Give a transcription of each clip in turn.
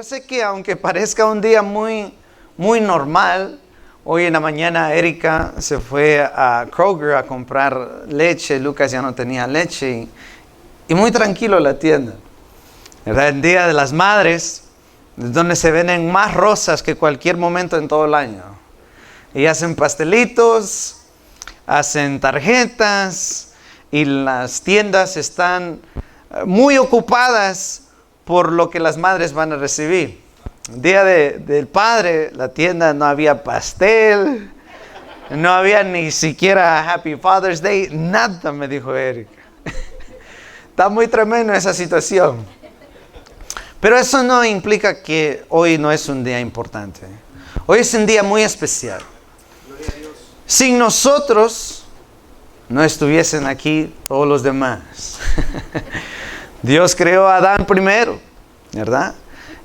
sé que aunque parezca un día muy normal, hoy en la mañana Erika se fue a Kroger a comprar leche, Lucas ya no tenía leche y muy tranquilo la tienda. ¿Verdad? El Día de las Madres, es donde se venden más rosas que cualquier momento en todo el año. Y hacen pastelitos, hacen tarjetas y las tiendas están muy ocupadas por lo que las madres van a recibir. El día del padre, la tienda no había pastel, no había ni siquiera Happy Father's Day, nada, me dijo Eric. Está muy tremendo esa situación. Pero eso no implica que hoy no es un día importante. Hoy es un día muy especial. Sin nosotros no estuviesen aquí todos los demás. Dios creó a Adán primero, ¿verdad?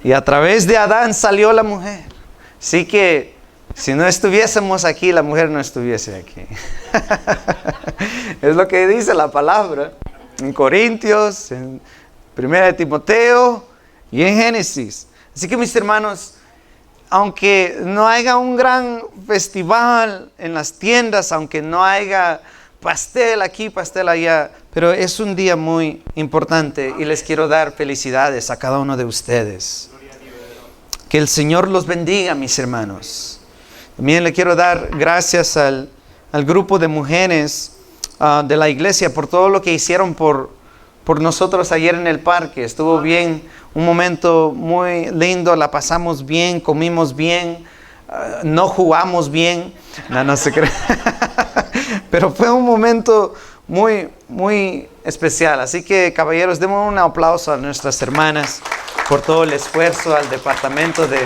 Y a través de Adán salió la mujer. Así que si no estuviésemos aquí, la mujer no estuviese aquí. Es lo que dice la palabra en Corintios, en 1 Timoteo y en Génesis. Así que mis hermanos, aunque no haya un gran festival en las tiendas, aunque no haya pastel aquí, pastel allá, pero es un día muy importante y les quiero dar felicidades a cada uno de ustedes. Que el Señor los bendiga, mis hermanos. También le quiero dar gracias al grupo de mujeres de la iglesia por todo lo que hicieron por nosotros ayer en el parque. Estuvo bien, un momento muy lindo, la pasamos bien, comimos bien, no jugamos bien, no se cree. Pero fue un momento muy especial. Así que, caballeros, demos un aplauso a nuestras hermanas por todo el esfuerzo, al departamento de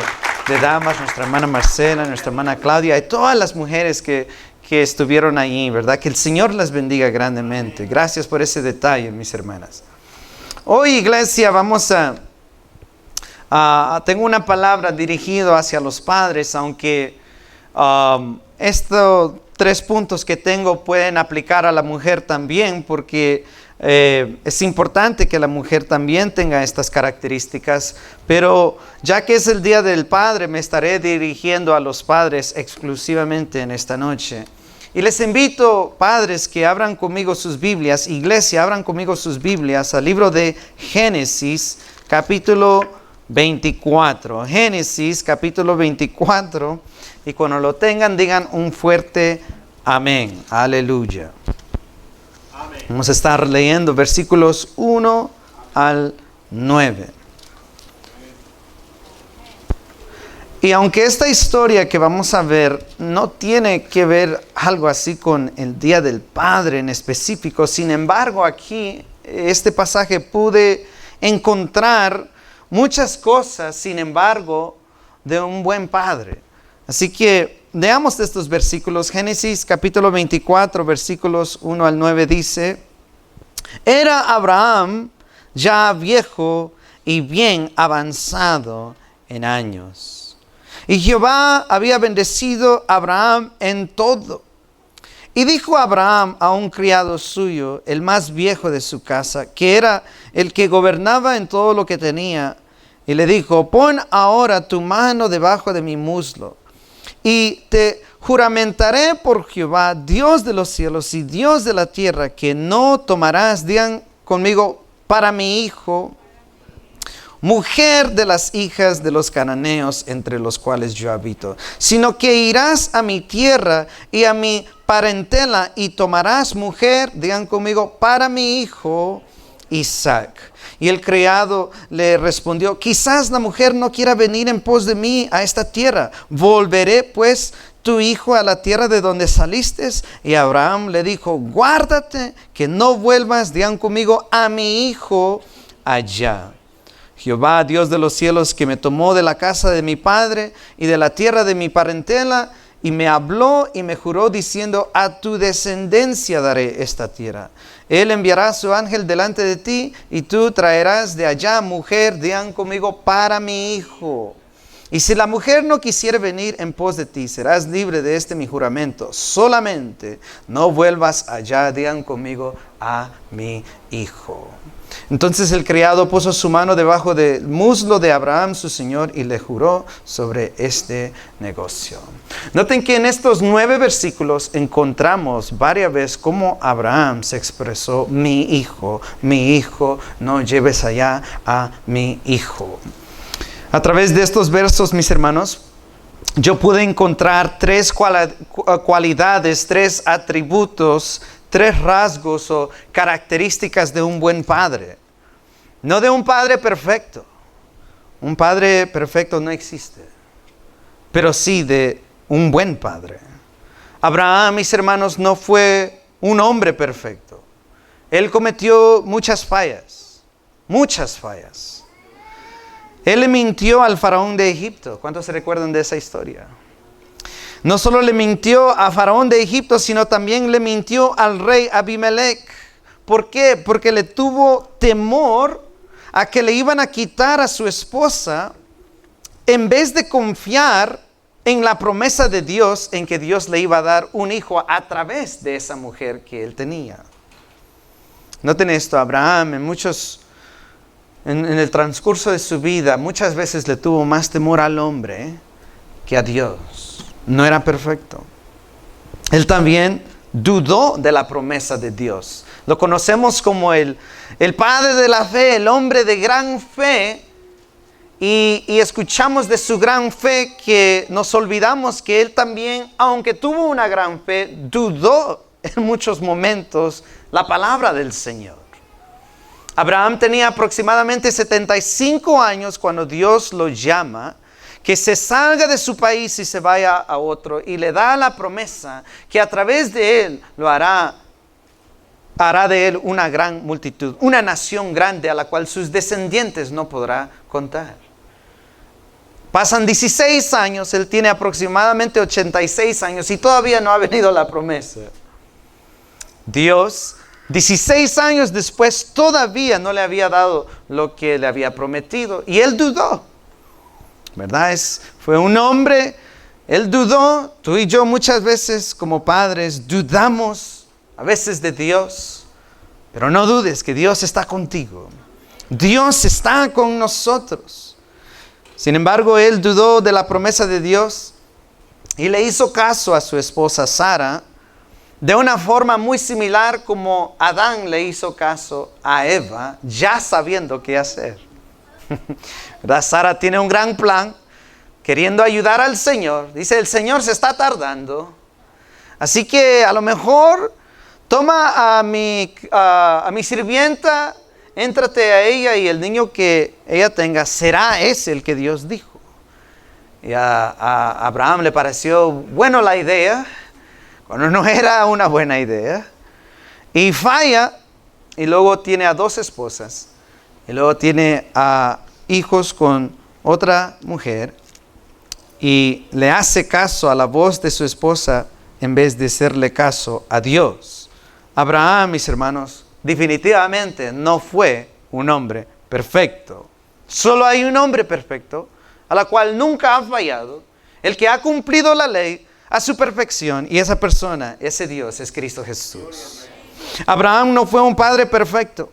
damas, nuestra hermana Marcela, nuestra hermana Claudia y todas las mujeres que estuvieron allí, ¿verdad? Que el Señor las bendiga grandemente. Gracias por ese detalle, mis hermanas. Hoy, iglesia, tengo una palabra dirigida hacia los padres, aunque estos 3 puntos que tengo pueden aplicar a la mujer también, porque es importante que la mujer también tenga estas características, pero ya que es el Día del Padre, me estaré dirigiendo a los padres exclusivamente en esta noche. Y les invito, padres, que abran conmigo sus Biblias, iglesia, abran conmigo sus Biblias al libro de Génesis, capítulo 24. Génesis, capítulo 24. Y cuando lo tengan, digan un fuerte amén. Aleluya. Amén. Vamos a estar leyendo versículos 1 al 9. Y aunque esta historia que vamos a ver no tiene que ver algo así con el Día del Padre en específico, sin embargo aquí, este pasaje pude encontrar muchas cosas, sin embargo, de un buen padre. Así que leamos estos versículos. Génesis capítulo 24, versículos 1 al 9 dice: Era Abraham ya viejo y bien avanzado en años. Y Jehová había bendecido a Abraham en todo. Y dijo Abraham a un criado suyo, el más viejo de su casa, que era el que gobernaba en todo lo que tenía, y le dijo: Pon ahora tu mano debajo de mi muslo, y te juramentaré por Jehová, Dios de los cielos y Dios de la tierra, que no tomarás, digan conmigo, para mi hijo, mujer de las hijas de los cananeos entre los cuales yo habito, sino que irás a mi tierra y a mi parentela y tomarás mujer, digan conmigo, para mi hijo Isaac. Y el criado le respondió: quizás la mujer no quiera venir en pos de mí a esta tierra. ¿Volveré pues tu hijo a la tierra de donde saliste? Y Abraham le dijo: guárdate que no vuelvas, digan conmigo, a mi hijo allá. Jehová, Dios de los cielos, que me tomó de la casa de mi padre y de la tierra de mi parentela, y me habló y me juró diciendo: a tu descendencia daré esta tierra. Él enviará a su ángel delante de ti, y tú traerás de allá mujer, digan conmigo, para mi hijo. Y si la mujer no quisiere venir en pos de ti, serás libre de este mi juramento. Solamente no vuelvas allá, digan conmigo, a mi hijo. Entonces el criado puso su mano debajo del muslo de Abraham, su señor, y le juró sobre este negocio. Noten que en estos 9 versículos encontramos varias veces cómo Abraham se expresó, mi hijo, no lleves allá a mi hijo. A través de estos versos, mis hermanos, yo pude encontrar 3 cualidades, 3 atributos, 3 rasgos o características de un buen padre. No de un padre perfecto. Un padre perfecto no existe. Pero sí de un buen padre. Abraham, mis hermanos, no fue un hombre perfecto. Él cometió muchas fallas. Muchas fallas. Él le mintió al faraón de Egipto. ¿Cuántos se recuerdan de esa historia? No solo le mintió a faraón de Egipto, sino también le mintió al rey Abimelech. ¿Por qué? Porque le tuvo temor a que le iban a quitar a su esposa en vez de confiar en la promesa de Dios, en que Dios le iba a dar un hijo a través de esa mujer que él tenía. Noten esto, Abraham en el transcurso de su vida muchas veces le tuvo más temor al hombre que a Dios. No era perfecto. Él también dudó de la promesa de Dios. Lo conocemos como el padre de la fe, el hombre de gran fe. Y escuchamos de su gran fe que nos olvidamos que él también, aunque tuvo una gran fe, dudó en muchos momentos la palabra del Señor. Abraham tenía aproximadamente 75 años cuando Dios lo llama, que se salga de su país y se vaya a otro, y le da la promesa que a través de él hará de él una gran multitud, una nación grande a la cual sus descendientes no podrá contar. Pasan 16 años, él tiene aproximadamente 86 años y todavía no ha venido la promesa. Dios, 16 años después, todavía no le había dado lo que le había prometido. Y él dudó, ¿verdad? Fue un hombre, él dudó. Tú y yo muchas veces como padres dudamos a veces de Dios. Pero no dudes que Dios está contigo. Dios está con nosotros. Sin embargo, él dudó de la promesa de Dios y le hizo caso a su esposa Sara, de una forma muy similar como Adán le hizo caso a Eva, ya sabiendo qué hacer. Sara tiene un gran plan, queriendo ayudar al Señor. Dice, el Señor se está tardando. Así que a lo mejor toma a mi sirvienta, éntrate a ella y el niño que ella tenga será ese el que Dios dijo. Y a Abraham le pareció bueno la idea, cuando no era una buena idea, y falla, y luego tiene a 2 esposas, y luego tiene a hijos con otra mujer, y le hace caso a la voz de su esposa en vez de hacerle caso a Dios. Abraham, mis hermanos, definitivamente no fue un hombre perfecto. Solo hay un hombre perfecto, a la cual nunca ha fallado, el que ha cumplido la ley a su perfección, y esa persona, ese Dios, es Cristo Jesús. Abraham no fue un padre perfecto,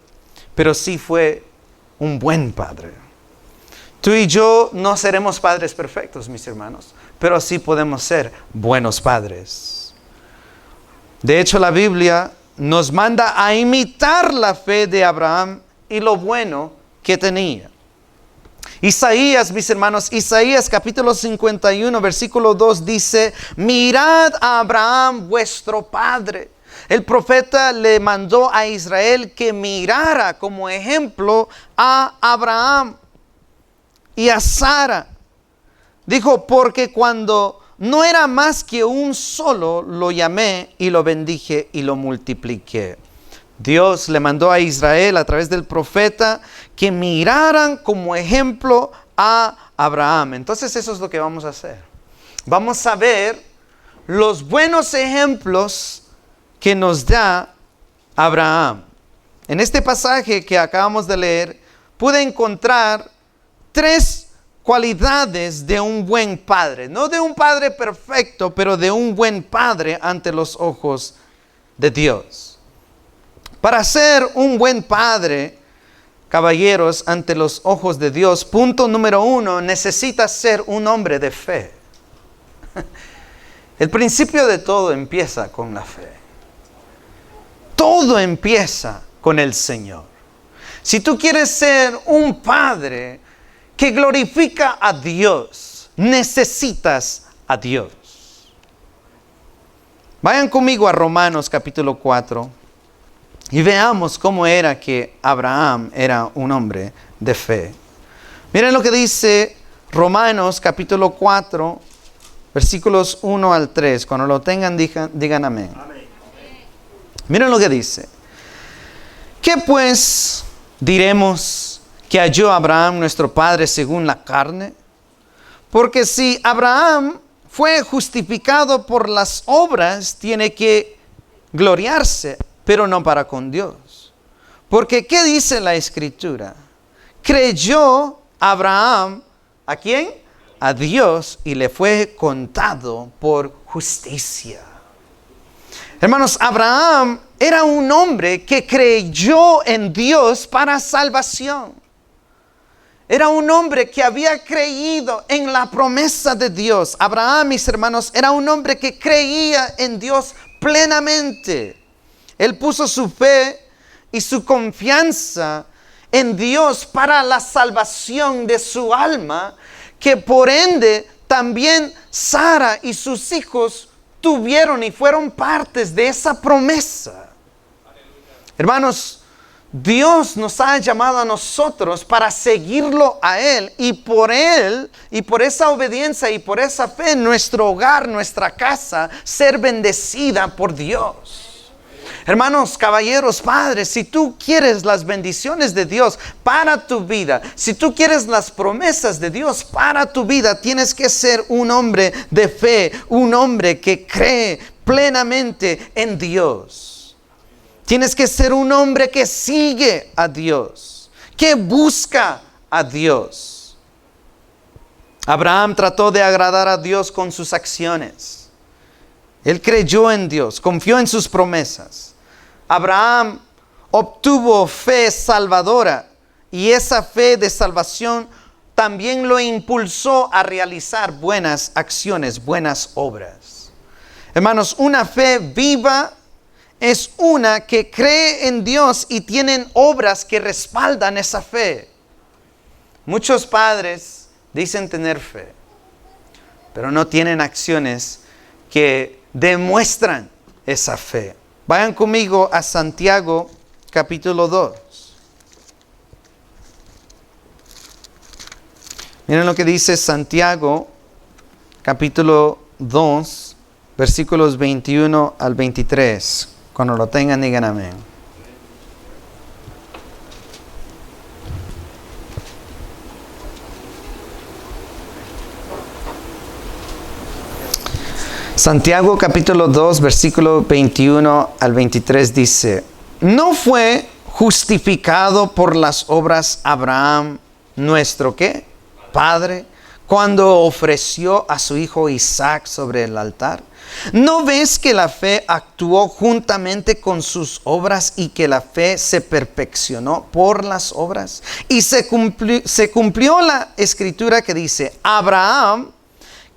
pero sí fue un buen padre. Tú y yo no seremos padres perfectos, mis hermanos, pero sí podemos ser buenos padres. De hecho, la Biblia nos manda a imitar la fe de Abraham y lo bueno que tenía. Isaías, mis hermanos, Isaías capítulo 51, versículo 2 dice, mirad a Abraham vuestro padre. El profeta le mandó a Israel que mirara como ejemplo a Abraham y a Sara. Dijo, porque cuando no era más que un solo, lo llamé y lo bendije y lo multipliqué. Dios le mandó a Israel a través del profeta que miraran como ejemplo a Abraham. Entonces eso es lo que vamos a hacer. Vamos a ver los buenos ejemplos que nos da Abraham. En este pasaje que acabamos de leer, pude encontrar 3 cualidades de un buen padre. No de un padre perfecto, pero de un buen padre ante los ojos de Dios. Para ser un buen padre, caballeros, ante los ojos de Dios, punto número 1, necesitas ser un hombre de fe. El principio de todo empieza con la fe. Todo empieza con el Señor. Si tú quieres ser un padre que glorifica a Dios, necesitas a Dios. Vayan conmigo a Romanos capítulo 4 y veamos cómo era que Abraham era un hombre de fe. Miren lo que dice Romanos capítulo 4, versículos 1 al 3. Cuando lo tengan, digan amén. Amén. Miren lo que dice. ¿Qué pues diremos que halló Abraham nuestro padre según la carne? Porque si Abraham fue justificado por las obras, tiene que gloriarse, pero no para con Dios. Porque ¿qué dice la Escritura? Creyó Abraham, ¿a quién? A Dios, y le fue contado por justicia. Hermanos, Abraham era un hombre que creyó en Dios para salvación. Era un hombre que había creído en la promesa de Dios. Abraham, mis hermanos, era un hombre que creía en Dios plenamente. Él puso su fe y su confianza en Dios para la salvación de su alma, que por ende también Sara y sus hijos tuvieron y fueron partes de esa promesa. Hermanos, Dios nos ha llamado a nosotros para seguirlo a Él, y por esa obediencia y por esa fe, nuestro hogar, nuestra casa, ser bendecida por Dios. Hermanos, caballeros, padres, si tú quieres las bendiciones de Dios para tu vida, si tú quieres las promesas de Dios para tu vida, tienes que ser un hombre de fe, un hombre que cree plenamente en Dios. Tienes que ser un hombre que sigue a Dios, que busca a Dios. Abraham trató de agradar a Dios con sus acciones. Él creyó en Dios, confió en sus promesas. Abraham obtuvo fe salvadora, y esa fe de salvación también lo impulsó a realizar buenas acciones, buenas obras. Hermanos, una fe viva es una que cree en Dios y tienen obras que respaldan esa fe. Muchos padres dicen tener fe, pero no tienen acciones que demuestran esa fe. Vayan conmigo a Santiago capítulo 2. Miren lo que dice Santiago capítulo 2, versículos 21 al 23. Cuando lo tengan, digan amén. Santiago capítulo 2, versículo 21 al 23 dice: ¿no fue justificado por las obras Abraham, nuestro ¿qué? Padre, cuando ofreció a su hijo Isaac sobre el altar? ¿No ves que la fe actuó juntamente con sus obras y que la fe se perfeccionó por las obras? Y se cumplió la escritura que dice: Abraham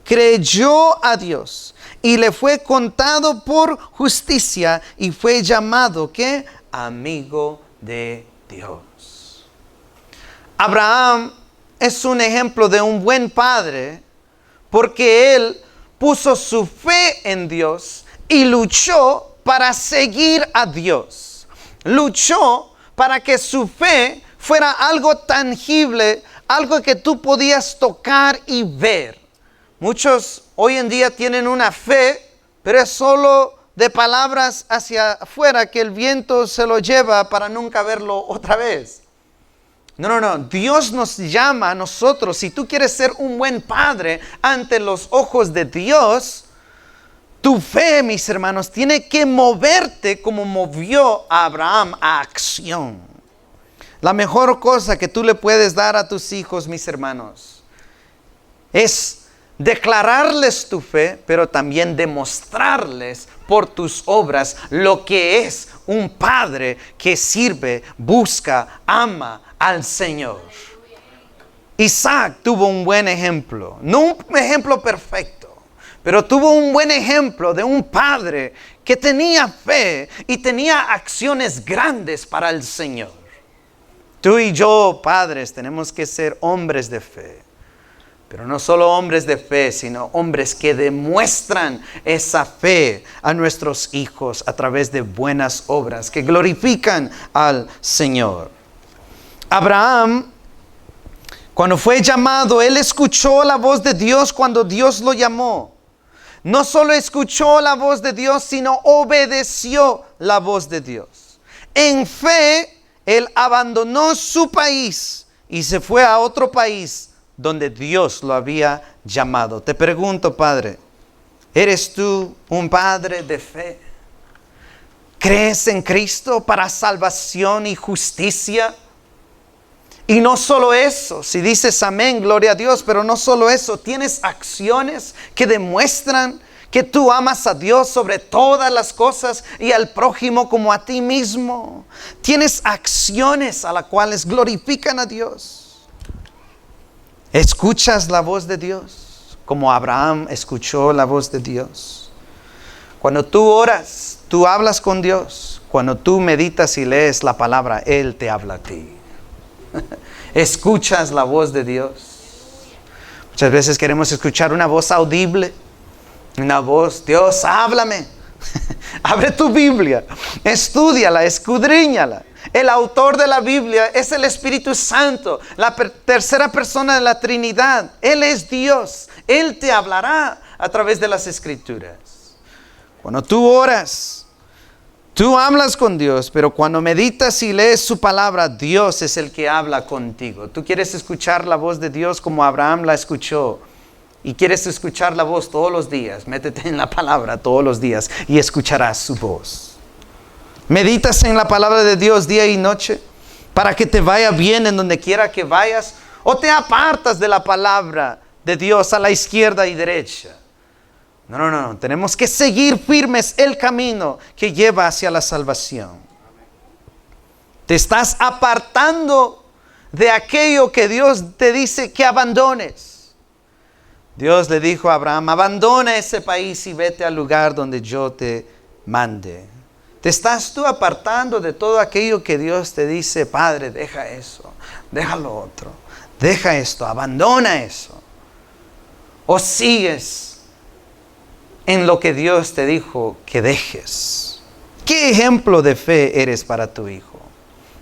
creyó a Dios y le fue contado por justicia, y fue llamado ¿qué? Amigo de Dios. Abraham es un ejemplo de un buen padre, porque él puso su fe en Dios y luchó para seguir a Dios. Luchó para que su fe fuera algo tangible, algo que tú podías tocar y ver. Muchos hoy en día tienen una fe, pero es solo de palabras hacia afuera, que el viento se lo lleva para nunca verlo otra vez. No. Dios nos llama a nosotros. Si tú quieres ser un buen padre ante los ojos de Dios, tu fe, mis hermanos, tiene que moverte como movió a Abraham a acción. La mejor cosa que tú le puedes dar a tus hijos, mis hermanos, Es declararles tu fe, pero también demostrarles por tus obras lo que es un padre que sirve, busca, ama al Señor. Isaac tuvo un buen ejemplo, no un ejemplo perfecto, pero tuvo un buen ejemplo de un padre que tenía fe y tenía acciones grandes para el Señor. Tú y yo, padres, tenemos que ser hombres de fe. Pero no solo hombres de fe, sino hombres que demuestran esa fe a nuestros hijos a través de buenas obras que glorifican al Señor. Abraham, cuando fue llamado, él escuchó la voz de Dios cuando Dios lo llamó. No solo escuchó la voz de Dios, sino obedeció la voz de Dios. En fe, él abandonó su país y se fue a otro país donde Dios lo había llamado. Te pregunto, Padre, ¿eres tú un padre de fe? ¿Crees en Cristo para salvación y justicia? Y no solo eso, si dices amén, gloria a Dios, pero no solo eso, tienes acciones que demuestran que tú amas a Dios sobre todas las cosas y al prójimo como a ti mismo. Tienes acciones a las cuales glorifican a Dios. ¿Escuchas la voz de Dios como Abraham escuchó la voz de Dios? Cuando tú oras, tú hablas con Dios. Cuando tú meditas y lees la palabra, Él te habla a ti. ¿Escuchas la voz de Dios? Muchas veces queremos escuchar una voz audible. Una voz, Dios, háblame. Abre tu Biblia, estúdiala, escudriñala. El autor de la Biblia es el Espíritu Santo, la tercera persona de la Trinidad. Él es Dios. Él te hablará a través de las Escrituras. Cuando tú oras, tú hablas con Dios, pero cuando meditas y lees su palabra, Dios es el que habla contigo. Tú quieres escuchar la voz de Dios como Abraham la escuchó. Y quieres escuchar la voz todos los días, métete en la palabra todos los días y escucharás su voz. Meditas en la palabra de Dios día y noche para que te vaya bien en donde quiera que vayas, o te apartas de la palabra de Dios a la izquierda y derecha. No, tenemos que seguir firmes el camino que lleva hacia la salvación. Te estás apartando de aquello que Dios te dice que abandones. Dios le dijo a Abraham, abandona ese país y vete al lugar donde yo te mande. ¿Te estás tú apartando de todo aquello que Dios te dice, Padre, deja eso, deja lo otro, deja esto, abandona eso? ¿O sigues en lo que Dios te dijo que dejes? ¿Qué ejemplo de fe eres para tu hijo?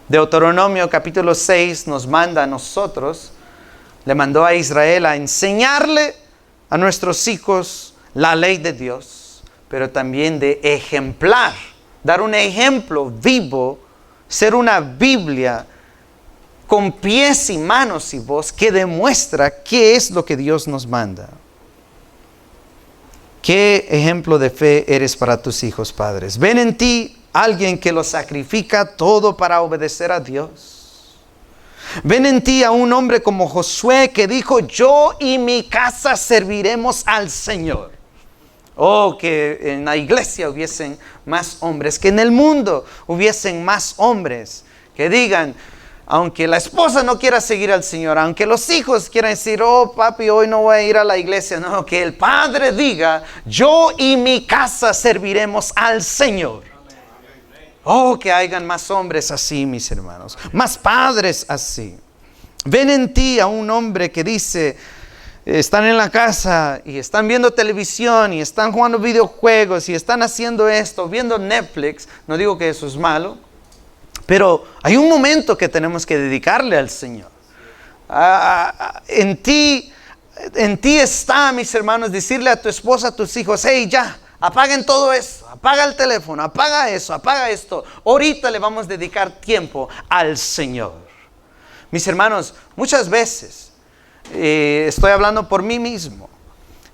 Deuteronomio capítulo 6 nos manda a nosotros, le mandó a Israel a enseñarle a nuestros hijos la ley de Dios, pero también de ejemplar, dar un ejemplo vivo, ser una Biblia con pies y manos y voz que demuestra qué es lo que Dios nos manda. ¿Qué ejemplo de fe eres para tus hijos, padres? ¿Ven en ti alguien que lo sacrifica todo para obedecer a Dios? ¿Ven en ti a un hombre como Josué que dijo, yo y mi casa serviremos al Señor? Oh, que en la iglesia hubiesen más hombres, que en el mundo hubiesen más hombres que digan, aunque la esposa no quiera seguir al Señor, aunque los hijos quieran decir, oh papi, hoy no voy a ir a la iglesia. No, que el padre diga, yo y mi casa serviremos al Señor. Oh, que hayan más hombres así, mis hermanos, más padres así. Ven en ti a un hombre que dice, están en la casa y están viendo televisión y están jugando videojuegos y están haciendo esto, viendo Netflix. No digo que eso es malo, pero hay un momento que tenemos que dedicarle al Señor. En ti está, mis hermanos, decirle a tu esposa, a tus hijos, hey, ya, apaguen todo eso, apaga el teléfono, apaga eso, apaga esto. Ahorita le vamos a dedicar tiempo al Señor. Mis hermanos, muchas veces, estoy hablando por mí mismo.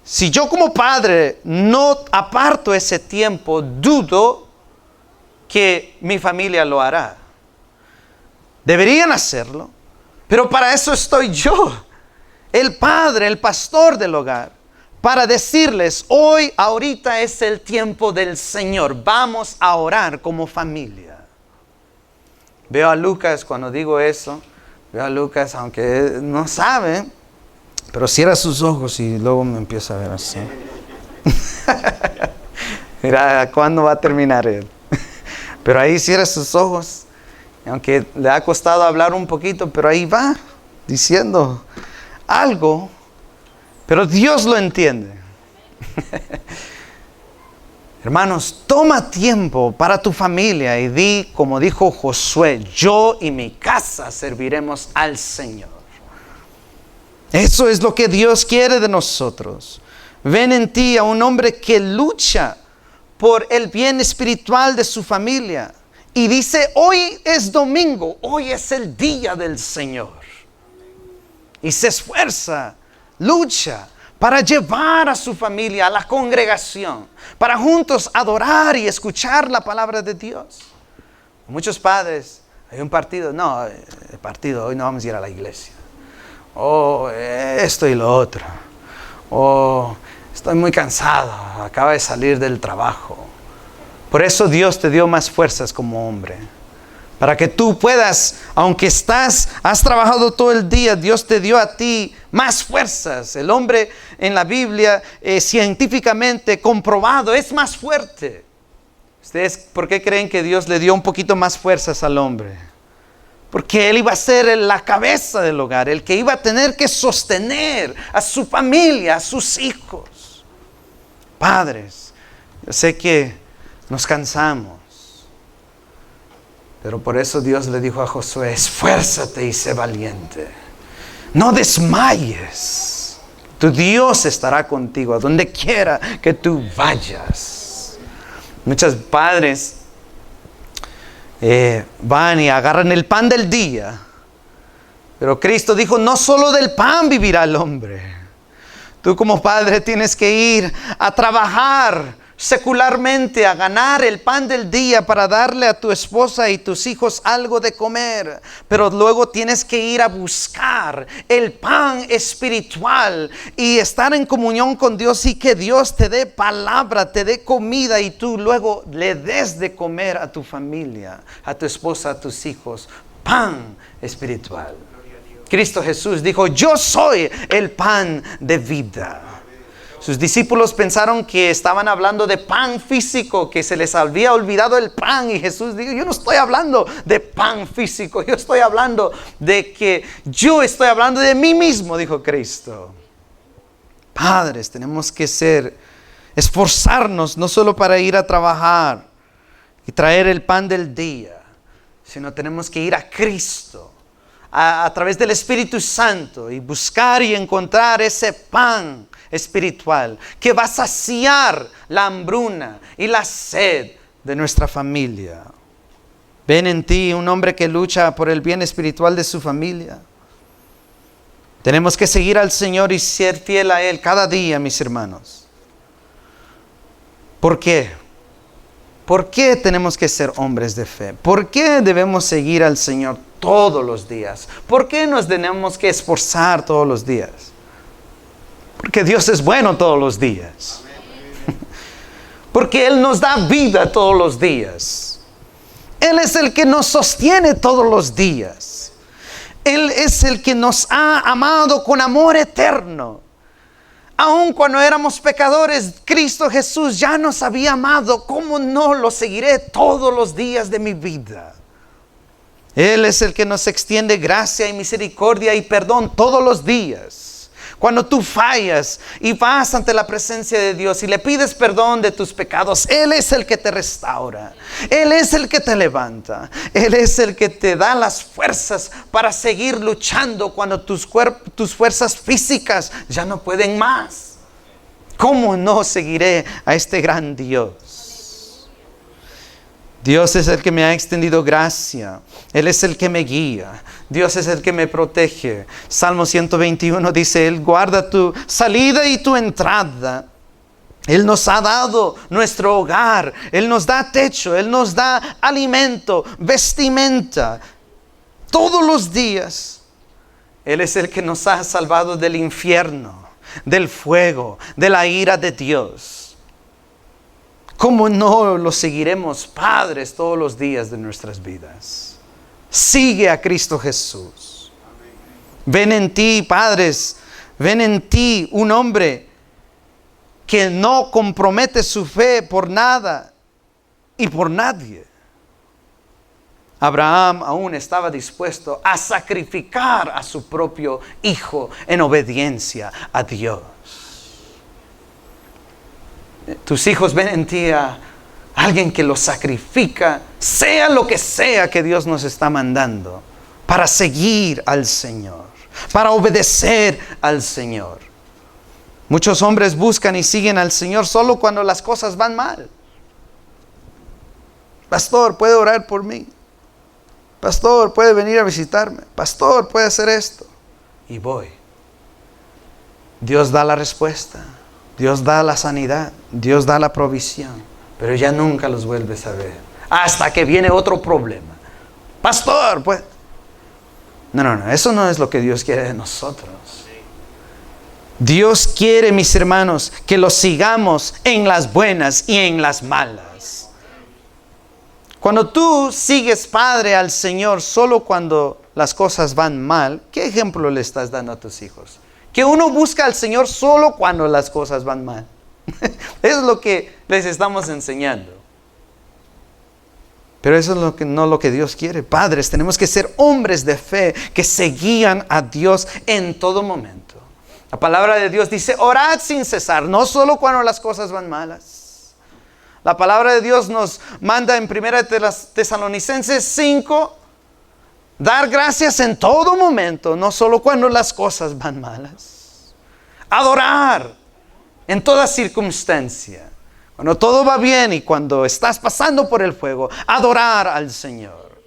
Si yo como padre no aparto ese tiempo, dudo que mi familia lo hará. Deberían hacerlo, pero para eso estoy yo. el padre, el pastor del hogar, para decirles, ahorita es el tiempo del Señor, vamos a orar como familia. Veo a Lucas cuando digo eso, veo a Lucas, aunque no sabe, pero cierra sus ojos y luego me empieza a ver así. Mira, ¿cuándo va a terminar él? Pero ahí cierra sus ojos, aunque le ha costado hablar un poquito, pero ahí va, diciendo algo, pero Dios lo entiende. Hermanos, toma tiempo para tu familia y di, como dijo Josué, yo y mi casa serviremos al Señor. Eso es lo que Dios quiere de nosotros. Ven en ti a un hombre que lucha por el bien espiritual de su familia y dice, hoy es domingo, hoy es el día del Señor. Y se esfuerza, lucha para llevar a su familia a la congregación, para juntos adorar y escuchar la palabra de Dios. Muchos padres, hay un partido, no, el partido, hoy no vamos a ir a la iglesia. Esto y lo otro. Estoy muy cansado, acabo de salir del trabajo. Por eso Dios te dio más fuerzas como hombre. Para que tú puedas, aunque has trabajado todo el día, Dios te dio a ti más fuerzas. El hombre en la Biblia, científicamente comprobado, es más fuerte. ¿Ustedes por qué creen que Dios le dio un poquito más fuerzas al hombre? Porque él iba a ser la cabeza del hogar, el que iba a tener que sostener a su familia, a sus hijos. Padres, yo sé que nos cansamos. Pero por eso Dios le dijo a Josué, esfuérzate y sé valiente. No desmayes. Tu Dios estará contigo a donde quiera que tú vayas. Muchos padres van y agarran el pan del día. Pero Cristo dijo, no solo del pan vivirá el hombre. Tú como padre tienes que ir a trabajar secularmente, a ganar el pan del día para darle a tu esposa y tus hijos algo de comer, pero luego tienes que ir a buscar el pan espiritual y estar en comunión con Dios y que Dios te dé palabra, te dé comida y tú luego le des de comer a tu familia, a tu esposa, a tus hijos, pan espiritual. Cristo Jesús dijo, yo soy el pan de vida. Sus discípulos pensaron que estaban hablando de pan físico, que se les había olvidado el pan. Y Jesús dijo, yo no estoy hablando de pan físico, yo estoy hablando de mí mismo, dijo Cristo. Padres, tenemos que esforzarnos no solo para ir a trabajar y traer el pan del día, sino tenemos que ir a Cristo a través del Espíritu Santo y buscar y encontrar ese pan espiritual que va a saciar la hambruna y la sed de nuestra familia. Ven en ti un hombre que lucha por el bien espiritual de su familia. Tenemos que seguir al Señor y ser fiel a Él cada día, mis hermanos. ¿Por qué? ¿Por qué tenemos que ser hombres de fe? ¿Por qué debemos seguir al Señor todos los días? ¿Por qué nos tenemos que esforzar todos los días? Porque Dios es bueno todos los días. Porque Él nos da vida todos los días. Él es el que nos sostiene todos los días. Él es el que nos ha amado con amor eterno. Aun cuando éramos pecadores, Cristo Jesús ya nos había amado. ¿Cómo no lo seguiré todos los días de mi vida? Él es el que nos extiende gracia y misericordia y perdón todos los días. Cuando tú fallas y vas ante la presencia de Dios y le pides perdón de tus pecados, Él es el que te restaura. Él es el que te levanta. Él es el que te da las fuerzas para seguir luchando cuando tus fuerzas físicas ya no pueden más. ¿Cómo no seguiré a este gran Dios? Dios es el que me ha extendido gracia. Él es el que me guía. Dios es el que me protege. Salmo 121 dice, Él guarda tu salida y tu entrada. Él nos ha dado nuestro hogar. Él nos da techo. Él nos da alimento, vestimenta. Todos los días Él es el que nos ha salvado del infierno, del fuego, de la ira de Dios. ¿Cómo no lo seguiremos, padres, todos los días de nuestras vidas? Sigue a Cristo Jesús. Ven en ti, padres, ven en ti un hombre que no compromete su fe por nada y por nadie. Abraham aún estaba dispuesto a sacrificar a su propio hijo en obediencia a Dios. Tus hijos ven en ti a alguien que los sacrifica, sea lo que sea que Dios nos está mandando, para seguir al Señor, para obedecer al Señor. Muchos hombres buscan y siguen al Señor solo cuando las cosas van mal. Pastor, ¿puede orar por mí? Pastor, ¿puede venir a visitarme? Pastor, ¿puede hacer esto? Y voy. Dios da la respuesta. Dios da la sanidad. Dios da la provisión. Pero ya nunca los vuelves a ver. Hasta que viene otro problema. Pastor, pues. No. Eso no es lo que Dios quiere de nosotros. Dios quiere, mis hermanos, que los sigamos en las buenas y en las malas. Cuando tú sigues, Padre, al Señor solo cuando las cosas van mal, ¿qué ejemplo le estás dando a tus hijos? Que uno busca al Señor solo cuando las cosas van mal. Eso es lo que les estamos enseñando. Pero eso es no lo que Dios quiere. Padres, tenemos que ser hombres de fe que seguían a Dios en todo momento. La palabra de Dios dice, orad sin cesar, no solo cuando las cosas van malas. La palabra de Dios nos manda en 1 Tesalonicenses 5, dar gracias en todo momento, no solo cuando las cosas van malas. Adorar en toda circunstancia. Cuando todo va bien y cuando estás pasando por el fuego, adorar al Señor.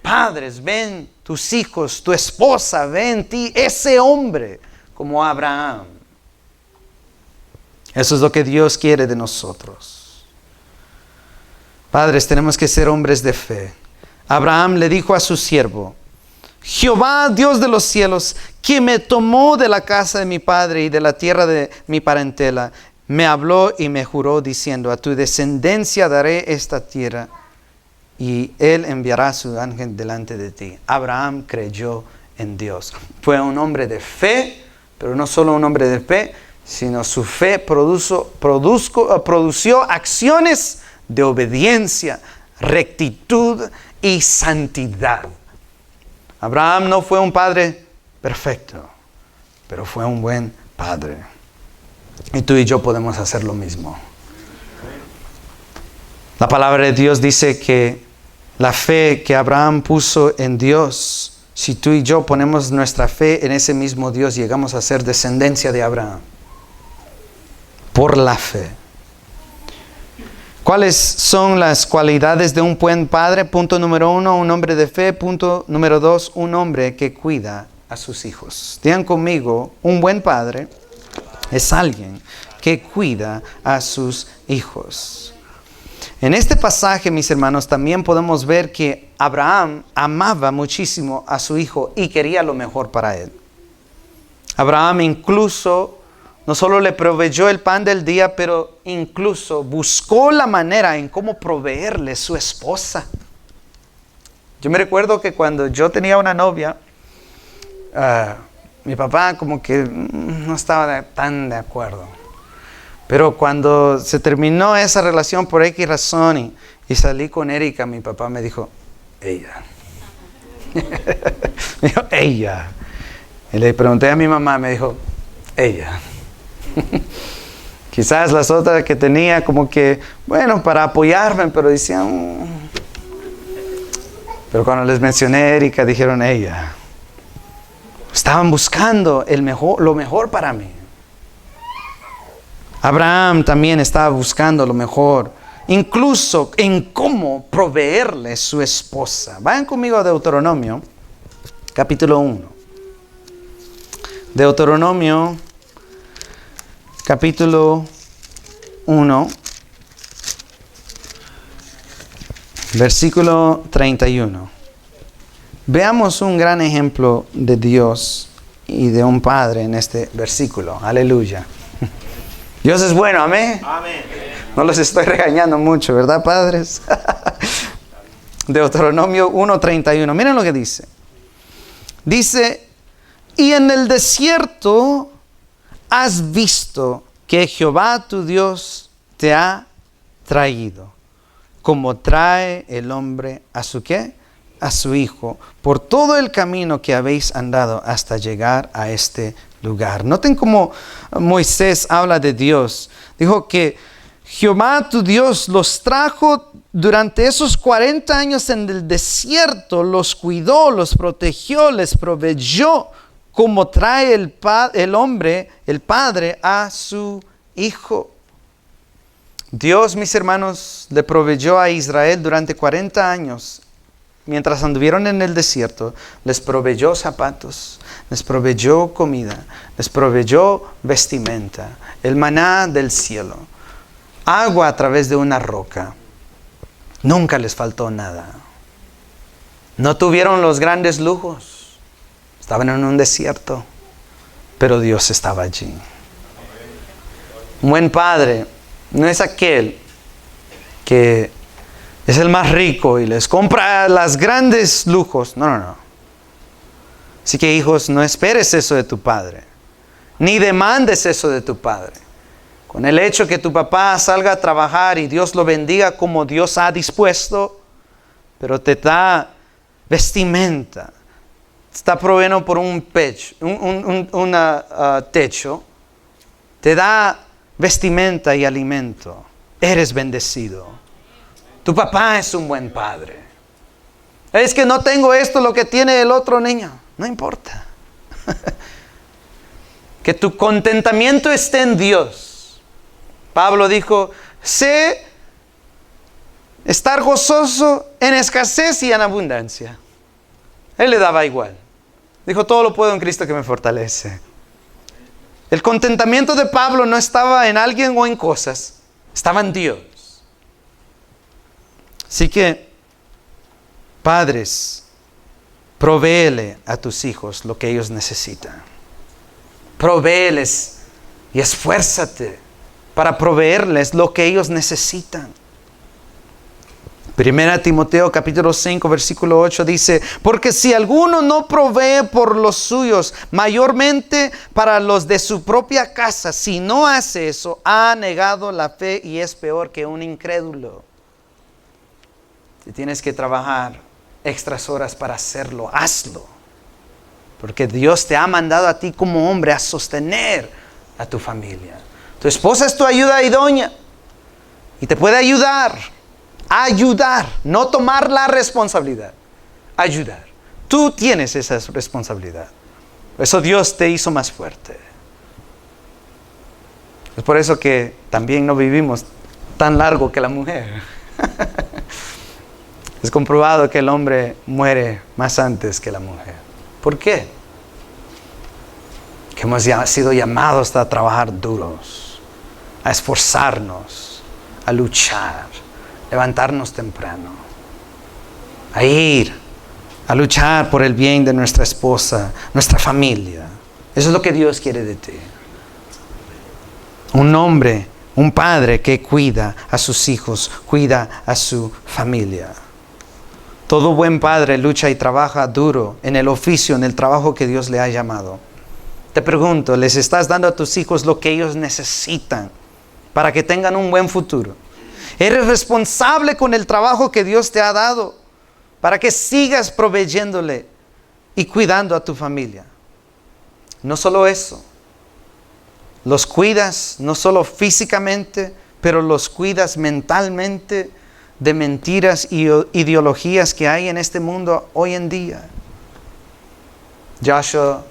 Padres, ven tus hijos, tu esposa, ven ti, ese hombre como Abraham. Eso es lo que Dios quiere de nosotros. Padres, tenemos que ser hombres de fe. Abraham le dijo a su siervo, Jehová, Dios de los cielos, que me tomó de la casa de mi padre y de la tierra de mi parentela, me habló y me juró diciendo, a tu descendencia daré esta tierra y él enviará a su ángel delante de ti. Abraham creyó en Dios. Fue un hombre de fe, pero no solo un hombre de fe, sino su fe produció acciones de obediencia, rectitud y santidad. Abraham no fue un padre perfecto, pero fue un buen padre. Y tú y yo podemos hacer lo mismo. La palabra de Dios dice que la fe que Abraham puso en Dios, si tú y yo ponemos nuestra fe en ese mismo Dios, llegamos a ser descendencia de Abraham. Por la fe. ¿Cuáles son las cualidades de un buen padre? Punto número 1, un hombre de fe. Punto número 2, un hombre que cuida a sus hijos. Digan conmigo, un buen padre es alguien que cuida a sus hijos. En este pasaje, mis hermanos, también podemos ver que Abraham amaba muchísimo a su hijo y quería lo mejor para él. Abraham incluso no solo le proveyó el pan del día, pero incluso buscó la manera en cómo proveerle su esposa. Yo me recuerdo que cuando yo tenía una novia, mi papá como que no estaba tan de acuerdo. Pero cuando se terminó esa relación por X razón y salí con Erika, mi papá me dijo, ella. Me dijo, ella. Y le pregunté a mi mamá, me dijo, ella. Quizás las otras que tenía como que, bueno, para apoyarme, pero decían, pero cuando les mencioné a Erika, dijeron ella. Estaban buscando lo mejor para mí. Abraham también estaba buscando lo mejor, incluso en cómo proveerle su esposa. Vayan conmigo a Deuteronomio, capítulo 1. Deuteronomio, capítulo 1, versículo 31. Veamos un gran ejemplo de Dios y de un padre en este versículo. Aleluya. Dios es bueno, amén. Amén. No los estoy regañando mucho, ¿verdad, padres? Deuteronomio 1:31. Miren lo que dice. Dice, y en el desierto has visto que Jehová tu Dios te ha traído, como trae el hombre a su ¿qué? A su hijo, por todo el camino que habéis andado hasta llegar a este lugar. Noten cómo Moisés habla de Dios. Dijo que Jehová tu Dios los trajo durante esos 40 años en el desierto, los cuidó, los protegió, les proveyó, como trae el hombre, el padre, a su hijo. Dios, mis hermanos, le proveyó a Israel durante 40 años. Mientras anduvieron en el desierto, les proveyó zapatos, les proveyó comida, les proveyó vestimenta, el maná del cielo, agua a través de una roca. Nunca les faltó nada. No tuvieron los grandes lujos. Estaban en un desierto, pero Dios estaba allí. Un buen padre no es aquel que es el más rico y les compra los grandes lujos. No. Así que, hijos, no esperes eso de tu padre, ni demandes eso de tu padre. Con el hecho que tu papá salga a trabajar y Dios lo bendiga como Dios ha dispuesto, pero te da vestimenta, te está proveyendo por un techo, te da vestimenta y alimento. Eres bendecido. Tu papá es un buen padre. Es que no tengo esto, lo que tiene el otro niño. No importa. Que tu contentamiento esté en Dios. Pablo dijo, sé estar gozoso en escasez y en abundancia. Él le daba igual. Dijo, todo lo puedo en Cristo que me fortalece. El contentamiento de Pablo no estaba en alguien o en cosas, estaba en Dios. Así que, padres, provéele a tus hijos lo que ellos necesitan. Provéeles y esfuérzate para proveerles lo que ellos necesitan. Primera Timoteo capítulo 5 versículo 8 dice, porque si alguno no provee por los suyos, mayormente para los de su propia casa, si no hace eso, ha negado la fe y es peor que un incrédulo. Si tienes que trabajar extras horas para hacerlo, hazlo. Porque Dios te ha mandado a ti como hombre a sostener a tu familia. Tu esposa es tu ayuda idónea y te puede ayudar, no tomar la responsabilidad, ayudar. Tú tienes esa responsabilidad. Por eso Dios te hizo más fuerte. Es por eso que también no vivimos tan largo que la mujer. Es comprobado que el hombre muere más antes que la mujer. ¿Por qué? Que hemos sido llamados a trabajar duros, a esforzarnos, a luchar, levantarnos temprano, a ir, a luchar por el bien de nuestra esposa, nuestra familia. Eso es lo que Dios quiere de ti. Un hombre, un padre que cuida a sus hijos, cuida a su familia. Todo buen padre lucha y trabaja duro en el oficio, en el trabajo que Dios le ha llamado. Te pregunto, ¿les estás dando a tus hijos lo que ellos necesitan para que tengan un buen futuro? ¿Eres responsable con el trabajo que Dios te ha dado para que sigas proveyéndole y cuidando a tu familia? No solo eso, los cuidas no solo físicamente, pero los cuidas mentalmente de mentiras y ideologías que hay en este mundo hoy en día. Joshua,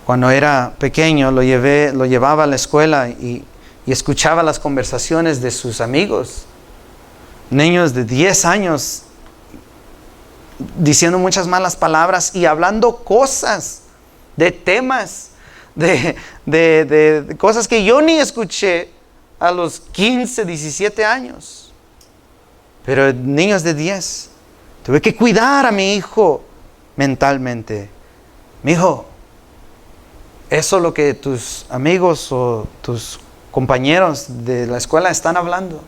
cuando era pequeño, lo llevaba a la escuela y escuchaba las conversaciones de sus amigos. Niños de 10 años diciendo muchas malas palabras y hablando cosas, de temas, de cosas que yo ni escuché a los 15, 17 años. Pero niños de 10, tuve que cuidar a mi hijo mentalmente. Mi hijo, eso es lo que tus amigos o tus compañeros de la escuela están hablando.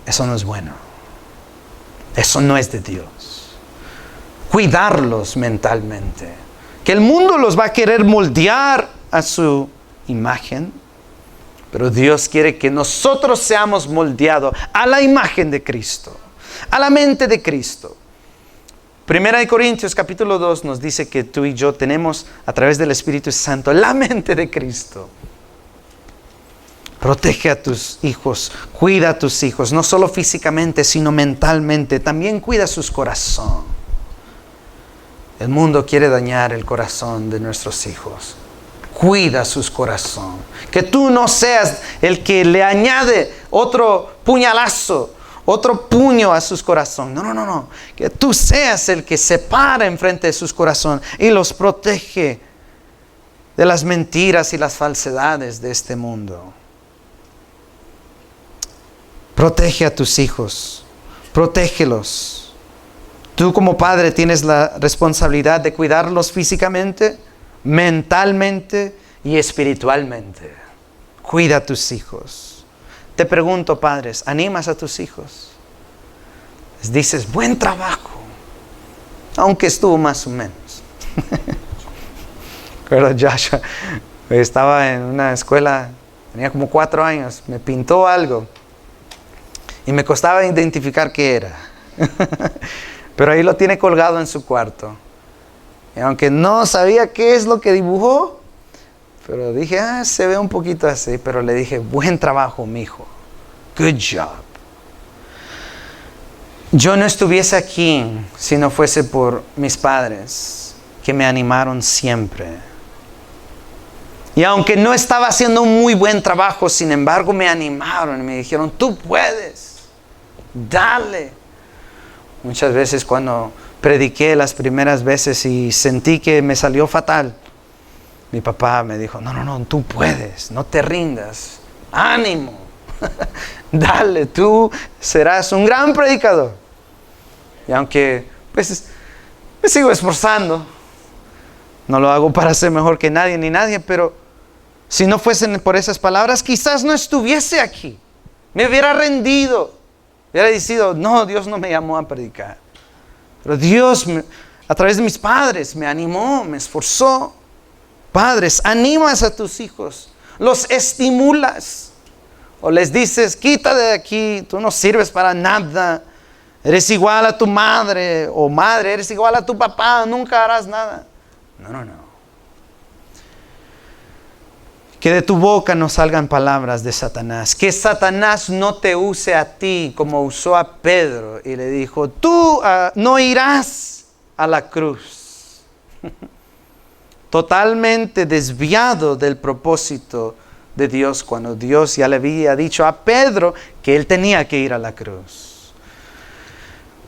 Eso no es bueno. Eso no es de Dios. Cuidarlos mentalmente. Que el mundo los va a querer moldear a su imagen, pero Dios quiere que nosotros seamos moldeados a la imagen de Cristo, a la mente de Cristo. Primera de Corintios capítulo 2 nos dice que tú y yo tenemos a través del Espíritu Santo la mente de Cristo. Protege a tus hijos, cuida a tus hijos, no solo físicamente, sino mentalmente. También cuida sus corazones. El mundo quiere dañar el corazón de nuestros hijos. Cuida sus corazones. Que tú no seas el que le añade otro puñalazo, otro puño a sus corazones. No. Que tú seas el que se para enfrente de sus corazones y los protege de las mentiras y las falsedades de este mundo. Protege a tus hijos. Protégelos. Tú como padre tienes la responsabilidad de cuidarlos físicamente, mentalmente y espiritualmente. Cuida a tus hijos. Te pregunto, padres, ¿animas a tus hijos? Les dices, buen trabajo, aunque estuvo más o menos. Pero Joshua estaba en una escuela, tenía como 4 años, me pintó algo y me costaba identificar qué era. Pero ahí lo tiene colgado en su cuarto. Y aunque no sabía qué es lo que dibujó, pero dije, se ve un poquito así. Pero le dije, buen trabajo, mijo. Good job. Yo no estuviese aquí si no fuese por mis padres, que me animaron siempre. Y aunque no estaba haciendo un muy buen trabajo, sin embargo me animaron y me dijeron, tú puedes, dale. Muchas veces cuando prediqué las primeras veces y sentí que me salió fatal, mi papá me dijo, no, tú puedes, no te rindas, ánimo, dale, tú serás un gran predicador. Y aunque pues me sigo esforzando, no lo hago para ser mejor que nadie ni nadie, pero si no fuesen por esas palabras, quizás no estuviese aquí, me hubiera rendido. Hubiera decidido, no, Dios no me llamó a predicar. Pero Dios, a través de mis padres, me animó, me esforzó. Padres, animas a tus hijos, los estimulas. O les dices, quita de aquí, tú no sirves para nada. Eres igual a tu madre, o madre, eres igual a tu papá, nunca harás nada. No. Que de tu boca no salgan palabras de Satanás. Que Satanás no te use a ti como usó a Pedro y le dijo, tú no irás a la cruz. Totalmente desviado del propósito de Dios, cuando Dios ya le había dicho a Pedro que él tenía que ir a la cruz.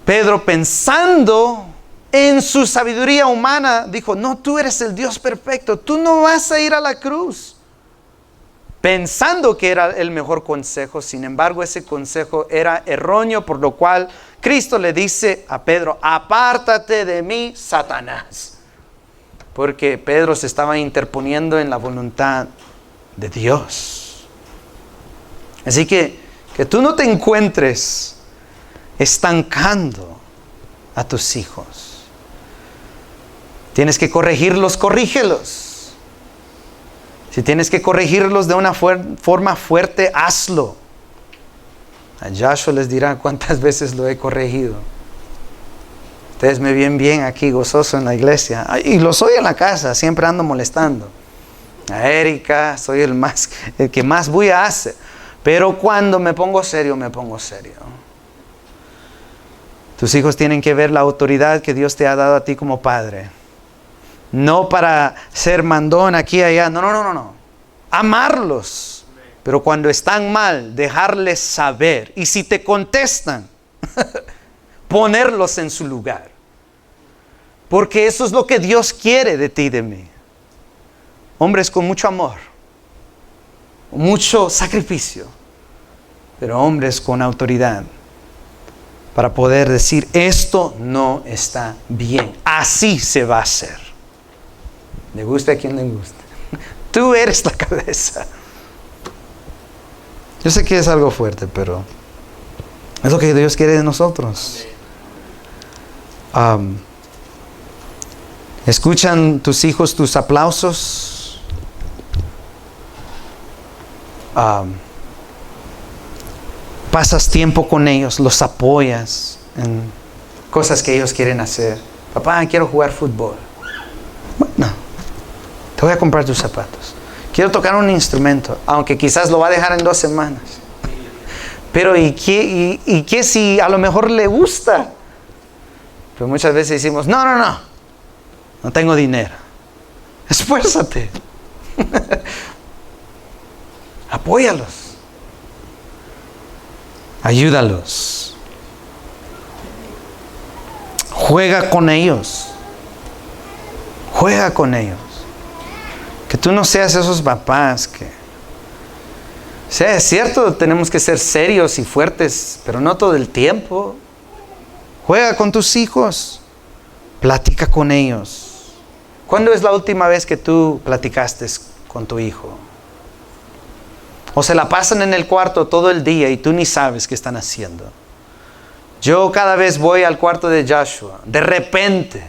Pedro, pensando en su sabiduría humana, dijo, no, tú eres el Dios perfecto, tú no vas a ir a la cruz. Pensando que era el mejor consejo, sin embargo ese consejo era erróneo, por lo cual Cristo le dice a Pedro, apártate de mí, Satanás. Porque Pedro se estaba interponiendo en la voluntad de Dios. Así que tú no te encuentres estancando a tus hijos. Tienes que corregirlos, corrígelos. Si tienes que corregirlos de una forma fuerte, hazlo. A Joshua les dirá cuántas veces lo he corregido. Ustedes me ven bien aquí, gozoso en la iglesia. Y lo soy en la casa, siempre ando molestando. A Erika, soy el que más bulla hace. Pero cuando me pongo serio, me pongo serio. Tus hijos tienen que ver la autoridad que Dios te ha dado a ti como padre. No para ser mandón aquí y allá. No. Amarlos. Pero cuando están mal, dejarles saber. Y si te contestan, ponerlos en su lugar. Porque eso es lo que Dios quiere de ti y de mí. Hombres con mucho amor, mucho sacrificio, pero hombres con autoridad. Para poder decir, esto no está bien. Así se va a hacer. Le guste a quien le guste. Tú eres la cabeza. Yo sé que es algo fuerte, pero es lo que Dios quiere de nosotros. ¿Escuchan tus hijos tus aplausos? ¿Pasas tiempo con ellos? ¿Los apoyas en cosas que ellos quieren hacer? Papá, quiero jugar fútbol. Bueno, te voy a comprar tus zapatos. Quiero tocar un instrumento, aunque quizás lo va a dejar en 2 semanas. Pero ¿y qué si a lo mejor le gusta? Pero muchas veces decimos, no tengo dinero. Esfuérzate. Apóyalos. Ayúdalos. Juega con ellos. Juega con ellos. Que tú no seas esos papás que... O sea, es cierto, tenemos que ser serios y fuertes, pero no todo el tiempo. Juega con tus hijos. Platica con ellos. ¿Cuándo es la última vez que tú platicaste con tu hijo? O se la pasan en el cuarto todo el día y tú ni sabes qué están haciendo. Yo cada vez voy al cuarto de Joshua. De repente,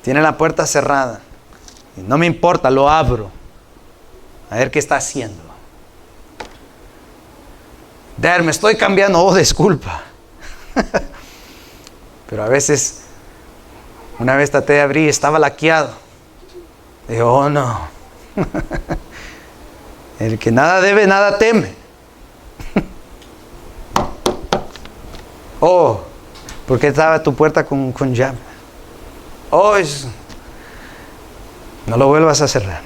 tiene la puerta cerrada. Y no me importa, lo abro. A ver qué está haciendo. Dad, me estoy cambiando. Oh, disculpa. Pero a veces, una vez traté de abrir y estaba laqueado. Digo, oh no. El que nada debe, nada teme. Oh, ¿por qué estaba tu puerta con llave? Oh, no lo vuelvas a cerrar.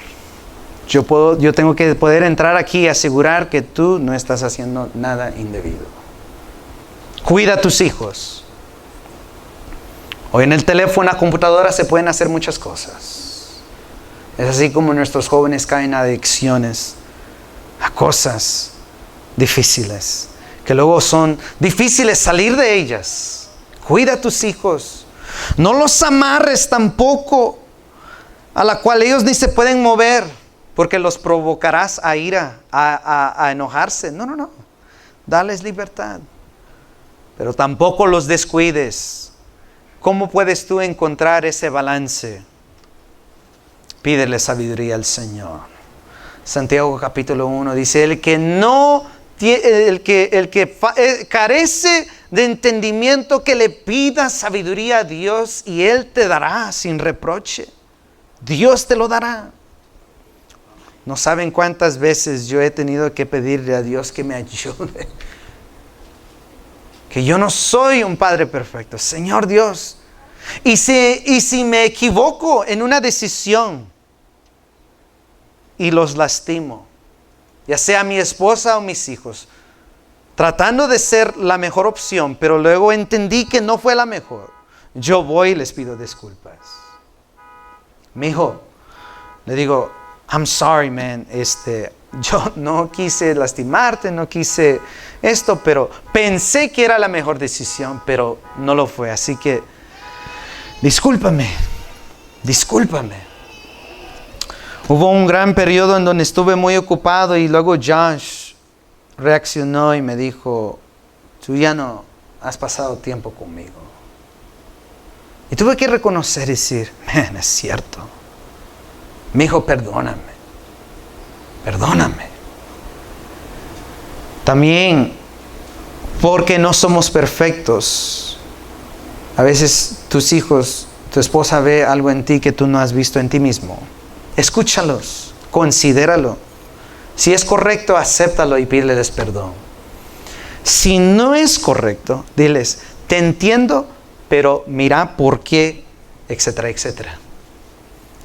Yo tengo que poder entrar aquí y asegurar que tú no estás haciendo nada indebido. Cuida a tus hijos. Hoy en el teléfono, en la computadora se pueden hacer muchas cosas. Es así como nuestros jóvenes caen a adicciones, a cosas difíciles, que luego son difíciles salir de ellas. Cuida a tus hijos. No los amarres tampoco, a la cual ellos ni se pueden mover, porque los provocarás a ira, a enojarse. No. Dales libertad. Pero tampoco los descuides. ¿Cómo puedes tú encontrar ese balance? Pídele sabiduría al Señor. Santiago capítulo 1 dice, el que carece de entendimiento, que le pida sabiduría a Dios y Él te dará sin reproche. Dios te lo dará. No saben cuántas veces yo he tenido que pedirle a Dios que me ayude. Que yo no soy un padre perfecto. Señor Dios. Y si me equivoco en una decisión y los lastimo, ya sea mi esposa o mis hijos, tratando de ser la mejor opción, pero luego entendí que no fue la mejor, yo voy y les pido disculpas. Mi hijo, le digo, I'm sorry, man, yo no quise lastimarte, no quise esto, pero pensé que era la mejor decisión, pero no lo fue, así que discúlpame. Hubo un gran periodo en donde estuve muy ocupado y luego Josh reaccionó y me dijo, tú ya no has pasado tiempo conmigo. Y tuve que reconocer y decir, man, es cierto. Mi hijo, perdóname. También, porque no somos perfectos. A veces tus hijos, tu esposa ve algo en ti que tú no has visto en ti mismo. Escúchalos, considéralo. Si es correcto, acéptalo y pídeles perdón. Si no es correcto, diles, te entiendo, pero mira por qué, etcétera, etcétera.